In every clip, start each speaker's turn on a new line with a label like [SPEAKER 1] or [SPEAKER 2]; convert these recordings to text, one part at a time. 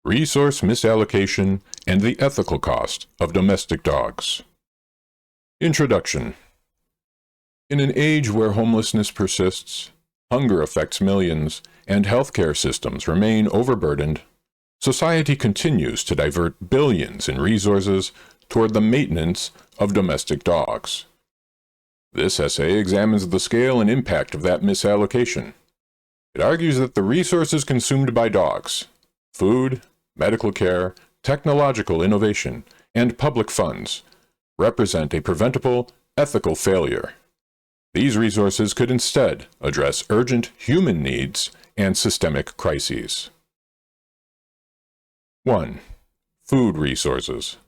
[SPEAKER 1] resource misallocation, and the ethical cost of domestic dogs. Introduction. In an age where homelessness persists, hunger affects millions, and healthcare systems remain overburdened, society continues to divert billions in resources toward the maintenance of domestic dogs. This essay examines the scale and impact of that misallocation. It argues that the resources consumed by dogs, food, medical care, technological innovation, and public funds, represent a preventable ethical failure. These resources could instead address urgent human needs and systemic crises. 1. Food resources.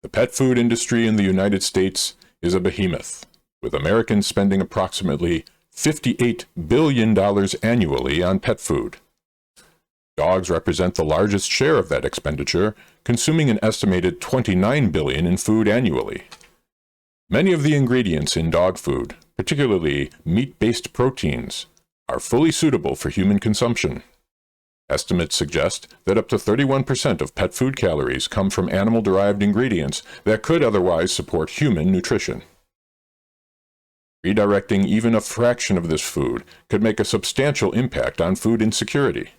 [SPEAKER 1] The pet food industry in the United States is a behemoth, with Americans spending approximately $58 billion annually on pet food. Dogs represent the largest share of that expenditure, consuming an estimated $29 billion in food annually. Many of the ingredients in dog food, particularly meat-based proteins, are fully suitable for human consumption. Estimates suggest that up to 31% of pet food calories come from animal-derived ingredients that could otherwise support human nutrition. Redirecting even a fraction of this food could make a substantial impact on food insecurity.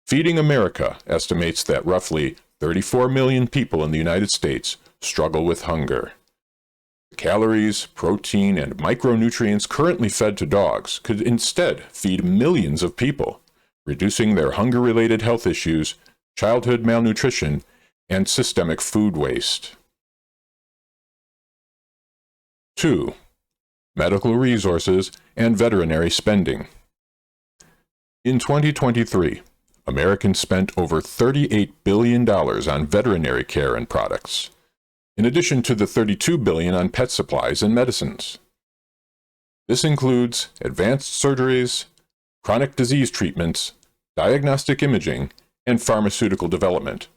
[SPEAKER 1] Feeding America estimates that roughly 34 million people in the United States struggle with hunger. The calories, protein, and micronutrients currently fed to dogs could instead feed millions of people, reducing their hunger-related health issues, childhood malnutrition, and systemic food waste. 2. Medical resources and veterinary spending. In 2023, Americans spent over $38 billion on veterinary care and products, in addition to the $32 billion on pet supplies and medicines. This includes advanced surgeries, chronic disease treatments, diagnostic imaging, and pharmaceutical development,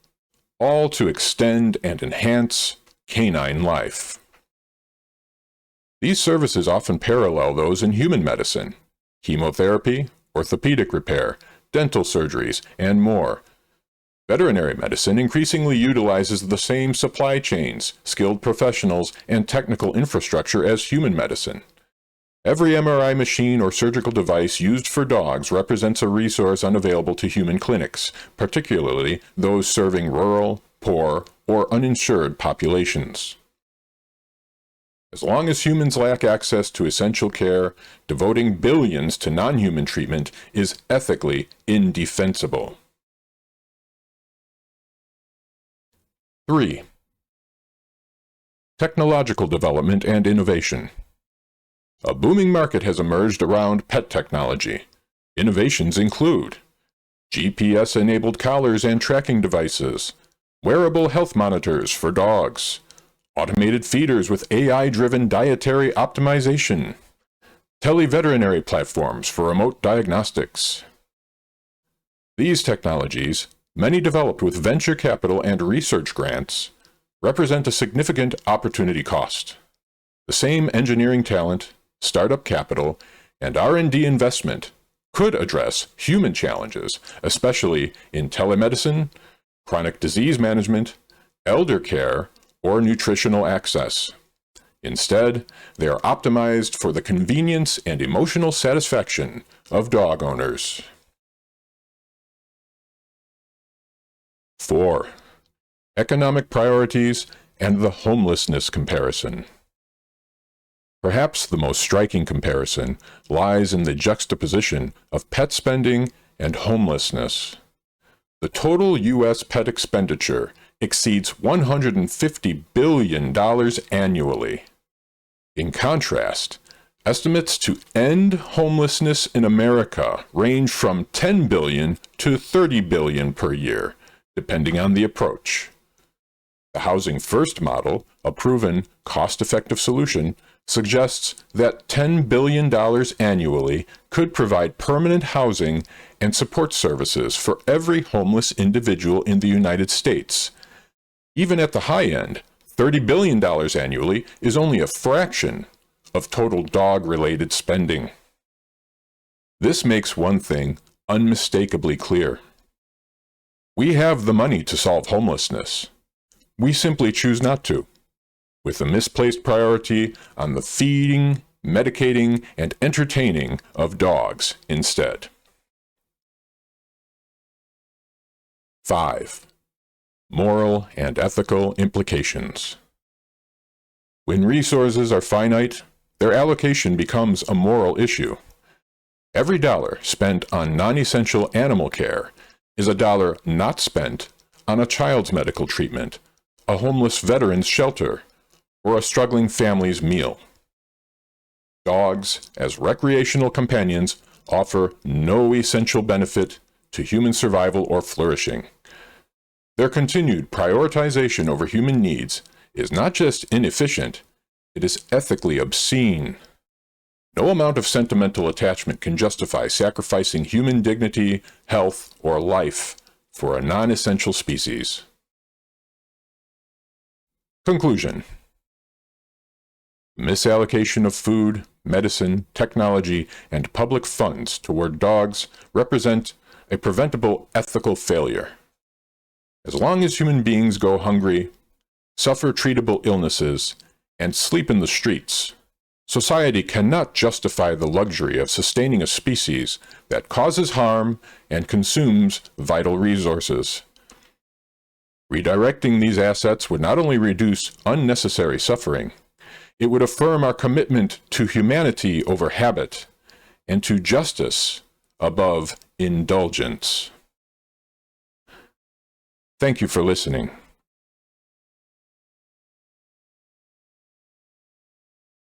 [SPEAKER 1] all to extend and enhance canine life. These services often parallel those in human medicine: chemotherapy, orthopedic repair, dental surgeries, and more. Veterinary medicine increasingly utilizes the same supply chains, skilled professionals, and technical infrastructure as human medicine. Every MRI machine or surgical device used for dogs represents a resource unavailable to human clinics, particularly those serving rural, poor, or uninsured populations. As long as humans lack access to essential care, devoting billions to non-human treatment is ethically indefensible. 3. Technological development and innovation. A booming market has emerged around pet technology. Innovations include GPS-enabled collars and tracking devices, wearable health monitors for dogs, automated feeders with AI-driven dietary optimization, televeterinary platforms for remote diagnostics. These technologies, many developed with venture capital and research grants, represent a significant opportunity cost. The same engineering talent, startup capital, and R&D investment could address human challenges, especially in telemedicine, chronic disease management, elder care, or nutritional access. Instead, they are optimized for the convenience and emotional satisfaction of dog owners. 4. Economic priorities and the homelessness comparison. Perhaps the most striking comparison lies in the juxtaposition of pet spending and homelessness. The total U.S. pet expenditure exceeds $150 billion annually. In contrast, estimates to end homelessness in America range from $10 billion to $30 billion per year, depending on the approach. The Housing First model, a proven, cost-effective solution, suggests that $10 billion annually could provide permanent housing and support services for every homeless individual in the United States. Even at the high end, $30 billion annually is only a fraction of total dog-related spending. This makes one thing unmistakably clear. We have the money to solve homelessness. We simply choose not to, with a misplaced priority on the feeding, medicating, and entertaining of dogs instead. 5. Moral and ethical implications. When resources are finite, their allocation becomes a moral issue. Every dollar spent on non-essential animal care is a dollar not spent on a child's medical treatment, a homeless veteran's shelter, or a struggling family's meal. Dogs, as recreational companions, offer no essential benefit to human survival or flourishing. Their continued prioritization over human needs is not just inefficient, it is ethically obscene. No amount of sentimental attachment can justify sacrificing human dignity, health, or life for a non-essential species. Conclusion. Misallocation of food, medicine, technology, and public funds toward dogs represent a preventable ethical failure. As long as human beings go hungry, suffer treatable illnesses, and sleep in the streets, society cannot justify the luxury of sustaining a species that causes harm and consumes vital resources. Redirecting these assets would not only reduce unnecessary suffering, it would affirm our commitment to humanity over habit and to justice above indulgence. Thank you for listening.